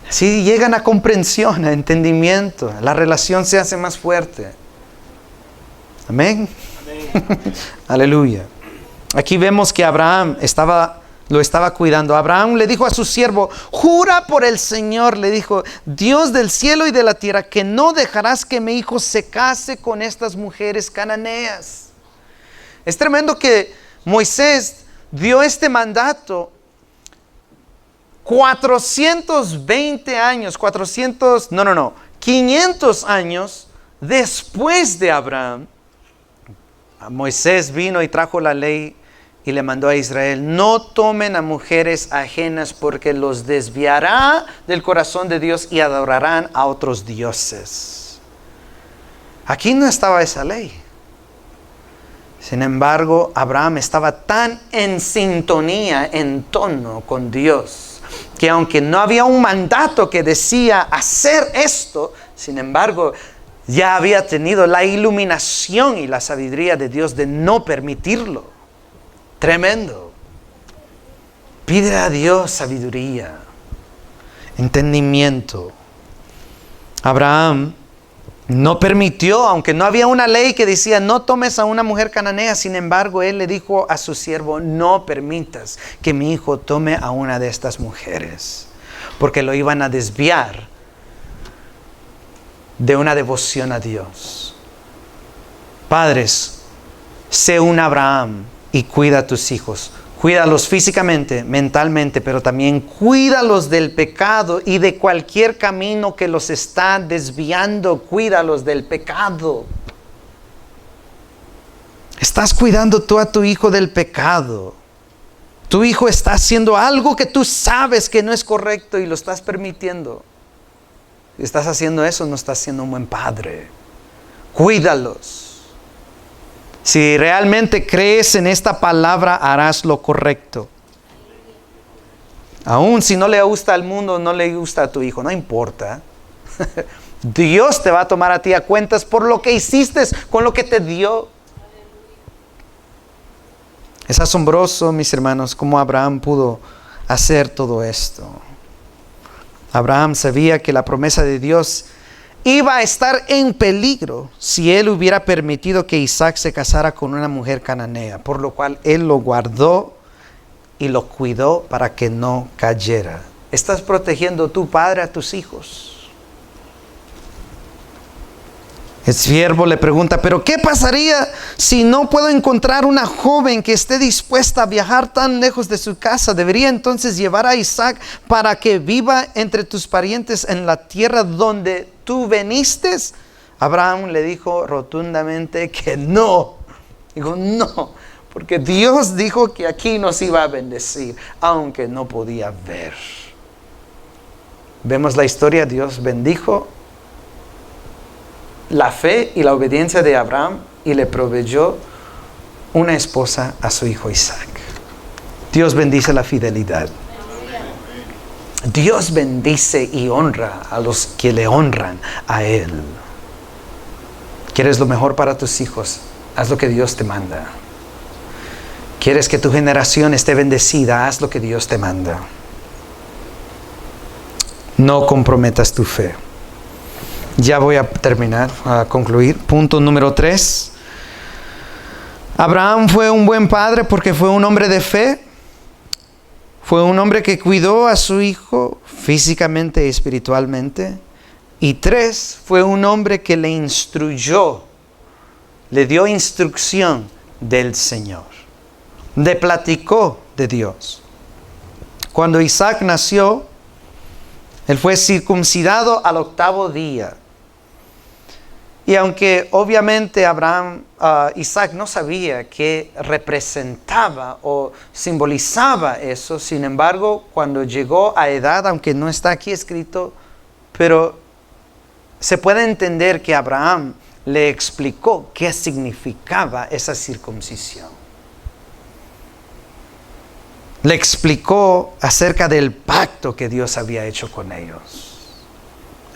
Así llegan a comprensión, a entendimiento. La relación se hace más fuerte. Amén. Aleluya. Aquí vemos que Abraham lo estaba cuidando. Abraham le dijo a su siervo, jura por el Señor, le dijo, Dios del cielo y de la tierra, que no dejarás que mi hijo se case con estas mujeres cananeas. Es tremendo que Moisés dio este mandato 420 años, 500 años después de Abraham, Moisés vino y trajo la ley y le mandó a Israel: no tomen a mujeres ajenas, porque los desviará del corazón de Dios y adorarán a otros dioses. Aquí no estaba esa ley. Sin embargo, Abraham estaba tan en sintonía, en tono con Dios, que aunque no había un mandato que decía hacer esto, sin embargo, ya había tenido la iluminación y la sabiduría de Dios de no permitirlo. Tremendo. Pide a Dios sabiduría, entendimiento. Abraham no permitió, aunque no había una ley que decía no tomes a una mujer cananea. Sin embargo, él le dijo a su siervo: no permitas que mi hijo tome a una de estas mujeres, porque lo iban a desviar de una devoción a Dios. Padres, sé un Abraham y cuida a tus hijos. Cuídalos físicamente, mentalmente, pero también cuídalos del pecado y de cualquier camino que los está desviando. Cuídalos del pecado. Estás cuidando tú a tu hijo del pecado. Tu hijo está haciendo algo que tú sabes que no es correcto y lo estás permitiendo. Si estás haciendo eso, no estás siendo un buen padre. Cuídalos. Si realmente crees en esta palabra, harás lo correcto. Aún si no le gusta al mundo, no le gusta a tu hijo, no importa. Dios te va a tomar a ti a cuentas por lo que hiciste con lo que te dio. Es asombroso, mis hermanos, cómo Abraham pudo hacer todo esto. Abraham sabía que la promesa de Dios iba a estar en peligro si él hubiera permitido que Isaac se casara con una mujer cananea, por lo cual él lo guardó y lo cuidó para que no cayera. ¿Estás protegiendo tu padre a tus hijos? El siervo le pregunta: ¿pero qué pasaría si no puedo encontrar una joven que esté dispuesta a viajar tan lejos de su casa? ¿Debería entonces llevar a Isaac para que viva entre tus parientes en la tierra donde tú veniste? Abraham le dijo rotundamente que no. Dijo no, porque Dios dijo que aquí nos iba a bendecir, aunque no podía ver. Vemos la historia. Dios bendijo la fe y la obediencia de Abraham y le proveyó una esposa a su hijo Isaac. Dios bendice la fidelidad. Dios bendice y honra a los que le honran a Él. ¿Quieres lo mejor para tus hijos? Haz lo que Dios te manda. ¿Quieres que tu generación esté bendecida? Haz lo que Dios te manda. No comprometas tu fe. Ya voy a terminar, a concluir. Punto número 3. Abraham fue un buen padre porque fue un hombre de fe. Fue un hombre que cuidó a su hijo físicamente y espiritualmente. Y 3, fue un hombre que le instruyó, le dio instrucción del Señor. Le platicó de Dios. Cuando Isaac nació, él fue circuncidado al 8º día. Y aunque obviamente Isaac no sabía qué representaba o simbolizaba eso, sin embargo, cuando llegó a edad, aunque no está aquí escrito, pero se puede entender que Abraham le explicó qué significaba esa circuncisión. Le explicó acerca del pacto que Dios había hecho con ellos.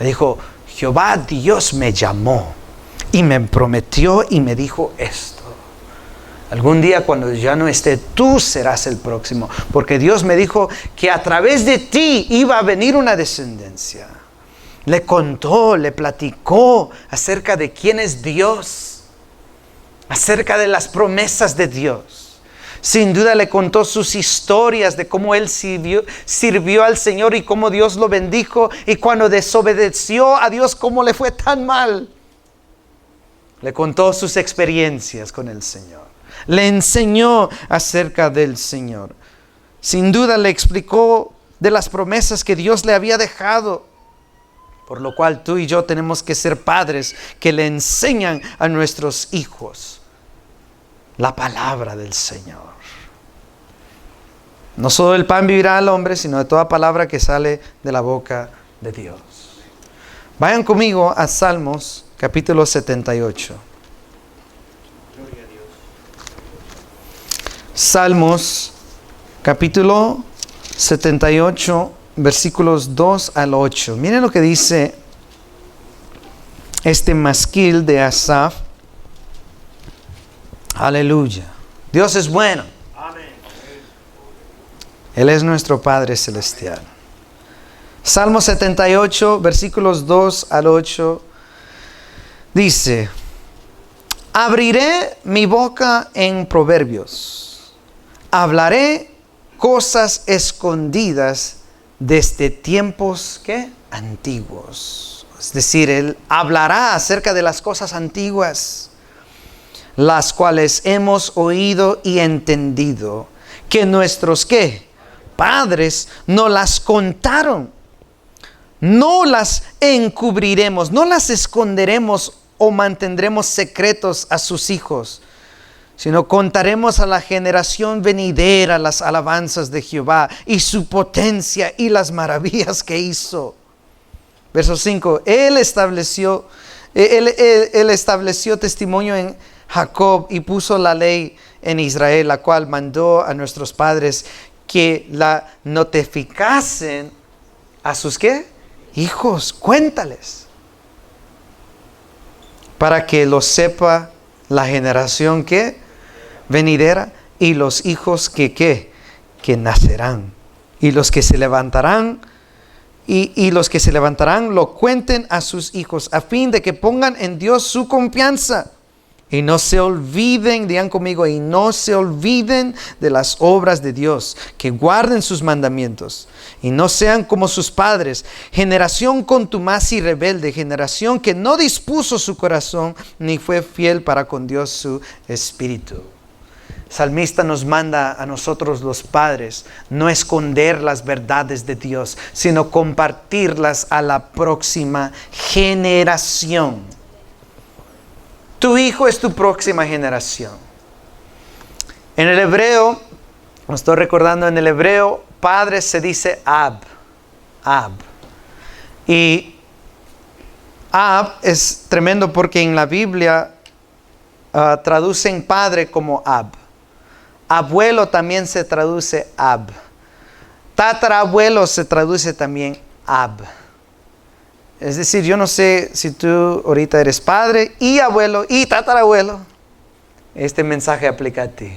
Le dijo: Jehová Dios me llamó y me prometió y me dijo esto. Algún día cuando ya no esté, tú serás el próximo. Porque Dios me dijo que a través de ti iba a venir una descendencia. Le contó, le platicó acerca de quién es Dios. Acerca de las promesas de Dios. Sin duda le contó sus historias de cómo él sirvió al Señor y cómo Dios lo bendijo. Y cuando desobedeció a Dios, cómo le fue tan mal. Le contó sus experiencias con el Señor. Le enseñó acerca del Señor. Sin duda le explicó de las promesas que Dios le había dejado. Por lo cual tú y yo tenemos que ser padres que le enseñan a nuestros hijos la palabra del Señor. No solo el pan vivirá al hombre, sino de toda palabra que sale de la boca de Dios. Vayan conmigo a Salmos capítulo 78. Salmos capítulo 78, versículos 2 al 8. Miren lo que dice este masquil de Asaf. Aleluya. Dios es bueno. Amén. Él es nuestro Padre Celestial. Salmo 78, versículos 2 al 8. Dice: abriré mi boca en proverbios. Hablaré cosas escondidas desde tiempos, ¿qué? Antiguos. Es decir, Él hablará acerca de las cosas antiguas, las cuales hemos oído y entendido, que nuestros, ¿qué? Padres nos las contaron. No las encubriremos, no las esconderemos o mantendremos secretos a sus hijos, sino contaremos a la generación venidera las alabanzas de Jehová y su potencia y las maravillas que hizo. Verso 5. Él estableció testimonio en Jacob y puso la ley en Israel, la cual mandó a nuestros padres que la notificasen a sus, ¿qué? Hijos. Cuéntales, para que lo sepa la generación que venidera y los hijos que nacerán, y los que se levantarán y los que se levantarán lo cuenten a sus hijos, a fin de que pongan en Dios su confianza y no se olviden, digan conmigo, y no se olviden de las obras de Dios, que guarden sus mandamientos y no sean como sus padres, generación contumaz y rebelde, generación que no dispuso su corazón ni fue fiel para con Dios su espíritu. Salmista nos manda a nosotros los padres no esconder las verdades de Dios, sino compartirlas a la próxima generación. Tu hijo es tu próxima generación. En el hebreo, me estoy recordando, en el hebreo, padre se dice ab. Y ab es tremendo porque en la Biblia traducen padre como ab. Abuelo también se traduce ab. Tatarabuelo se traduce también ab. Es decir, yo no sé si tú ahorita eres padre y abuelo y tatarabuelo. Este mensaje aplica a ti.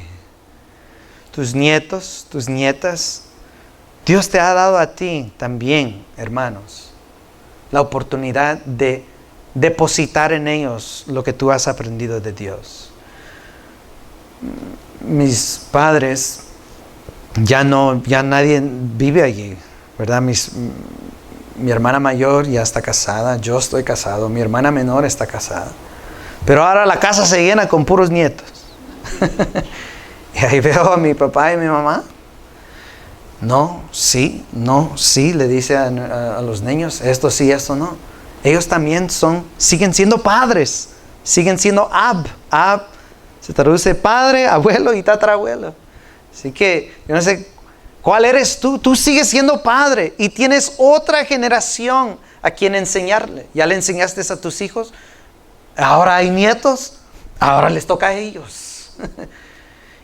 Tus nietos, tus nietas. Dios te ha dado a ti también, hermanos, la oportunidad de depositar en ellos lo que tú has aprendido de Dios. Mis padres, ya nadie vive allí, ¿verdad? Mi hermana mayor ya está casada, yo estoy casado, mi hermana menor está casada. Pero ahora la casa se llena con puros nietos. Y ahí veo a mi papá y mi mamá. No, sí, le dice a los niños, esto sí, esto no. Ellos también siguen siendo padres, siguen siendo ab. Se traduce padre, abuelo y tatarabuelo. Así que yo no sé cuál eres tú. Tú sigues siendo padre y tienes otra generación a quien enseñarle. Ya le enseñaste a tus hijos. Ahora hay nietos. Ahora les toca a ellos.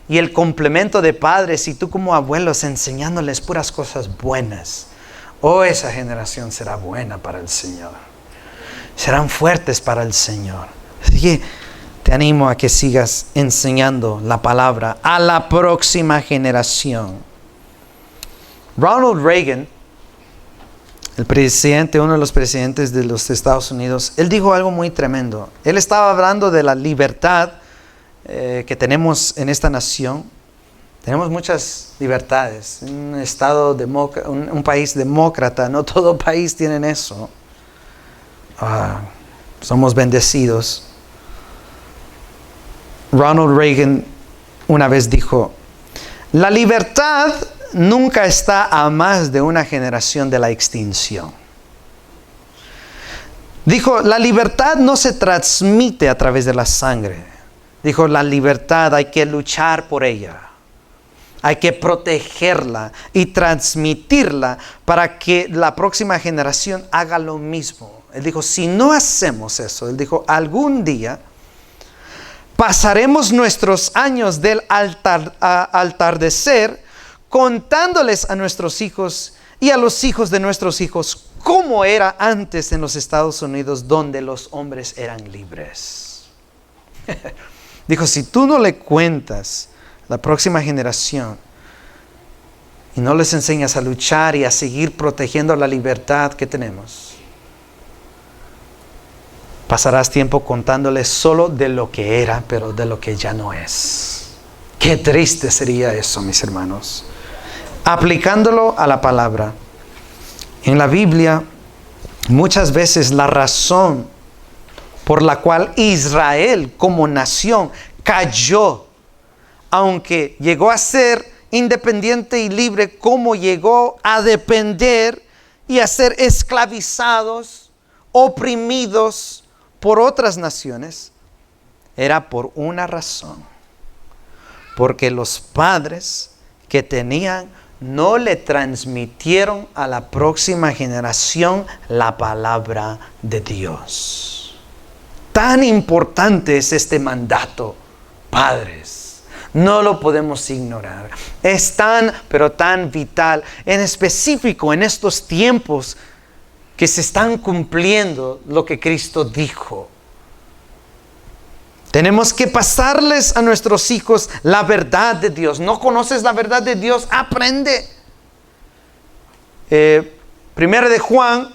Y el complemento de padres y tú como abuelos enseñándoles puras cosas buenas. Esa generación será buena para el Señor. Serán fuertes para el Señor. Así que te animo a que sigas enseñando la palabra a la próxima generación. Ronald Reagan, uno de los presidentes de los Estados Unidos, él dijo algo muy tremendo. Él estaba hablando de la libertad que tenemos en esta nación. Tenemos muchas libertades. Un país demócrata, no todo país tiene eso. Somos bendecidos. Ronald Reagan una vez dijo: la libertad nunca está a más de una generación de la extinción. Dijo, la libertad no se transmite a través de la sangre. Dijo, la libertad hay que luchar por ella. Hay que protegerla y transmitirla para que la próxima generación haga lo mismo. Él dijo, si no hacemos eso, él dijo, algún día pasaremos nuestros años del atardecer contándoles a nuestros hijos y a los hijos de nuestros hijos cómo era antes en los Estados Unidos, donde los hombres eran libres. Dijo, si tú no le cuentas a la próxima generación y no les enseñas a luchar y a seguir protegiendo la libertad que tenemos, pasarás tiempo contándoles solo de lo que era, pero de lo que ya no es. Qué triste sería eso, mis hermanos. Aplicándolo a la palabra. En la Biblia, muchas veces la razón por la cual Israel como nación cayó, aunque llegó a ser independiente y libre, como llegó a depender y a ser esclavizados, oprimidos por otras naciones, era por una razón. Porque los padres que tenían no le transmitieron a la próxima generación la palabra de Dios. Tan importante es este mandato, padres. No lo podemos ignorar. Es tan, pero tan vital, en específico en estos tiempos que se están cumpliendo lo que Cristo dijo. Tenemos que pasarles a nuestros hijos la verdad de Dios. ¿No conoces la verdad de Dios? Aprende. Primero de Juan,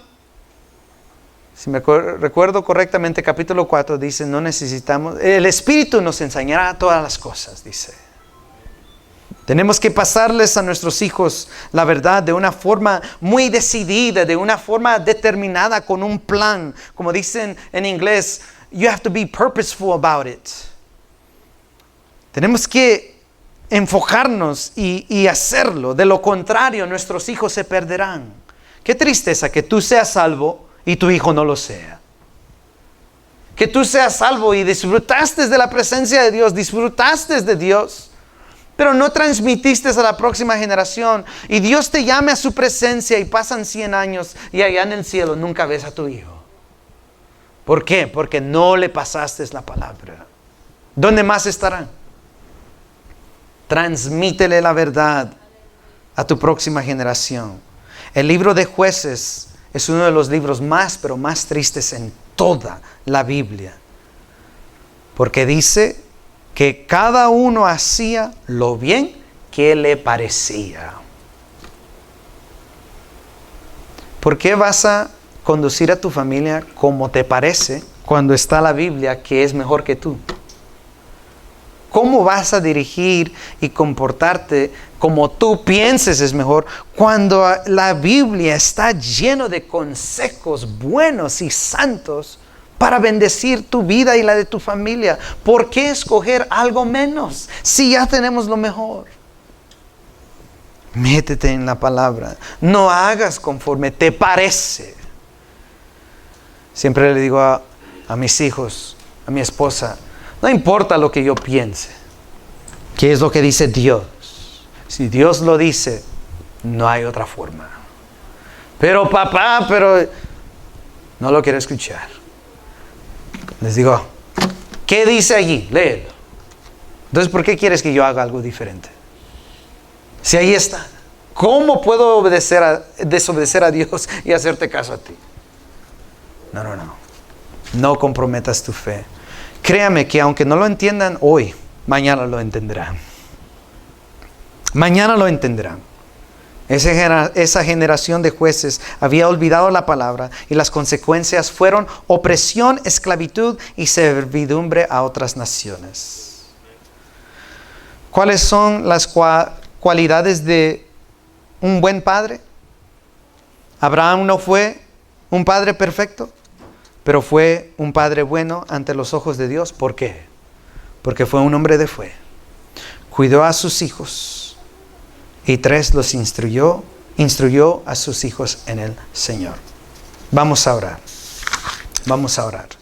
si me recuerdo correctamente, capítulo 4, dice, no necesitamos, el Espíritu nos enseñará todas las cosas, dice. Tenemos que pasarles a nuestros hijos la verdad de una forma muy decidida, de una forma determinada, con un plan. Como dicen en inglés, you have to be purposeful about it. Tenemos que enfocarnos y hacerlo. De lo contrario, nuestros hijos se perderán. Qué tristeza que tú seas salvo y tu hijo no lo sea. Que tú seas salvo y disfrutaste de la presencia de Dios, disfrutaste de Dios, pero no transmitiste a la próxima generación. Y Dios te llame a su presencia y pasan 100 años y allá en el cielo nunca ves a tu hijo. ¿Por qué? Porque no le pasaste la palabra. ¿Dónde más estarán? Transmítele la verdad a tu próxima generación. El libro de Jueces es uno de los libros más, pero más tristes en toda la Biblia. Porque dice que cada uno hacía lo bien que le parecía. ¿Por qué vas a conducir a tu familia como te parece cuando está la Biblia que es mejor que tú? ¿Cómo vas a dirigir y comportarte como tú pienses es mejor cuando la Biblia está lleno de consejos buenos y santos para bendecir tu vida y la de tu familia? ¿Por qué escoger algo menos si ya tenemos lo mejor? Métete en la palabra. No hagas conforme te parece. Siempre le digo a mis hijos, a mi esposa, no importa lo que yo piense, ¿qué es lo que dice Dios? Si Dios lo dice, no hay otra forma. Pero papá, no lo quiero escuchar. Les digo, ¿qué dice allí? Léelo. Entonces, ¿por qué quieres que yo haga algo diferente? Si ahí está, ¿cómo puedo desobedecer a Dios y hacerte caso a ti? No. No comprometas tu fe. Créame que aunque no lo entiendan hoy, mañana lo entenderán. Mañana lo entenderán. Esa generación de jueces había olvidado la palabra y las consecuencias fueron opresión, esclavitud y servidumbre a otras naciones. ¿Cuáles son las cualidades de un buen padre? Abraham no fue un padre perfecto, pero fue un padre bueno ante los ojos de Dios. ¿Por qué? Porque fue un hombre de fe. Cuidó a sus hijos. Y 3, los instruyó a sus hijos en el Señor. Vamos a orar. Vamos a orar.